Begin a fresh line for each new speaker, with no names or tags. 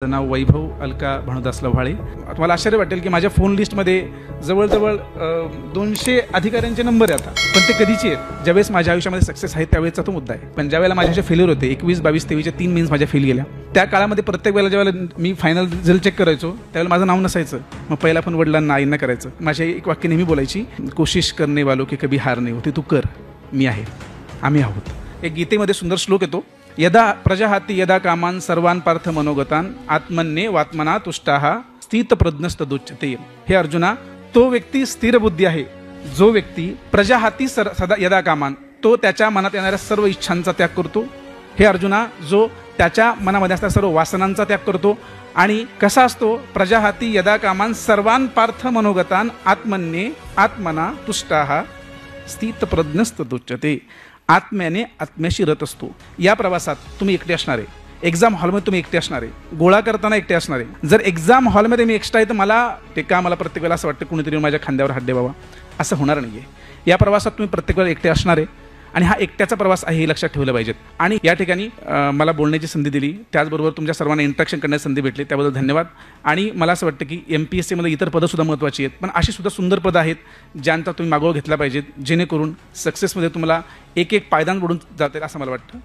नाव वैभव अलका भानुदास लव्हाळे। तुम्हाला आश्चर्य वाटेल की माझ्या फोन लिस्टमध्ये जवळजवळ 200 अधिकाऱ्यांचे नंबर आहेत, पण ते कधीचे आहेत ज्यावेळेस माझ्या आयुष्यामध्ये सक्सेस आहे त्यावेळेचा तो मुद्दा आहे। पण ज्यावेळेला माझ्याचे फेल्युअर होते 21, 22, 23चे 3 मेन्स माझ्या फेल गेल्या, त्या काळामध्ये प्रत्येक वेळेला ज्यावेळेला मी फायनल रिझल्ट चेक करायचो त्यावेळेला माझं नाव नसायचं। मग पहिला पण वडिलांना आईंना करायचं। माझे एक वाक्य नेहमी बोलायची, कोशिश करने वालों की कभी हार नहीं होती, तू कर, मी आहे, आम्ही आहोत। एक गीतेमध्ये सुंदर श्लोक येतो, यदा प्रजाहाती यदा कामान सर्वान पार्थ मनोगतान आत्मन्ये वात्मना तुष्टाः स्थितप्रज्ञस्तदुच्यते। हे अर्जुना, तो व्यक्ती स्थिर बुद्धी आहे जो व्यक्ती प्रजाहाती सदा यदा कामान, तो त्याच्या मनात येणाऱ्या सर्व इच्छांचा त्याग करतो। हे अर्जुना, जो त्याच्या मनामध्ये असणाऱ्या सर्व वासनांचा त्याग करतो। आणि कसा असतो? प्रजाहाती यदा कामान सर्वान पार्थ मनोगतान आत्मन्ये आत्मना तुष्टाः स्थितप्रज्ञस्तदुच्यते। आत्म्याने आत्म्याशी रत असतो। या प्रवासात तुम्ही एकटे असणार आहे, एक्झाम हॉलमध्ये तुम्ही एकटे असणार आहे, गोळा करताना एकटे असणार आहे। जर एक्झाम हॉलमध्ये मी एक्स्ट्रा आहे तर मला प्रत्येक वेळेला असं वाटतं कुणीतरी माझ्या खांद्यावर हात द्यावा, असं होणार नाही आहे। या प्रवासात तुम्ही प्रत्येक वेळेला एकटे असणार आहे आणि हा एकट्याचा प्रवास आहे हे लक्षात ठेवलं पाहिजेत। आणि या ठिकाणी मला बोलण्याची संधी दिली, त्याचबरोबर तुमच्या सर्वांना इंटरॅक्शन करण्याची संधी भेटली, त्याबद्दल धन्यवाद। आणि मला असं वाटतं की MPSCमध्ये इतर पदंसुद्धा महत्त्वाची आहेत, पण अशी सुद्धा सुंदर पदं आहेत ज्यांचा तुम्ही मागोवा घेतला पाहिजेत, जेणेकरून सक्सेसमध्ये तुम्हाला एक पायदान बुडून जातील असं मला वाटतं।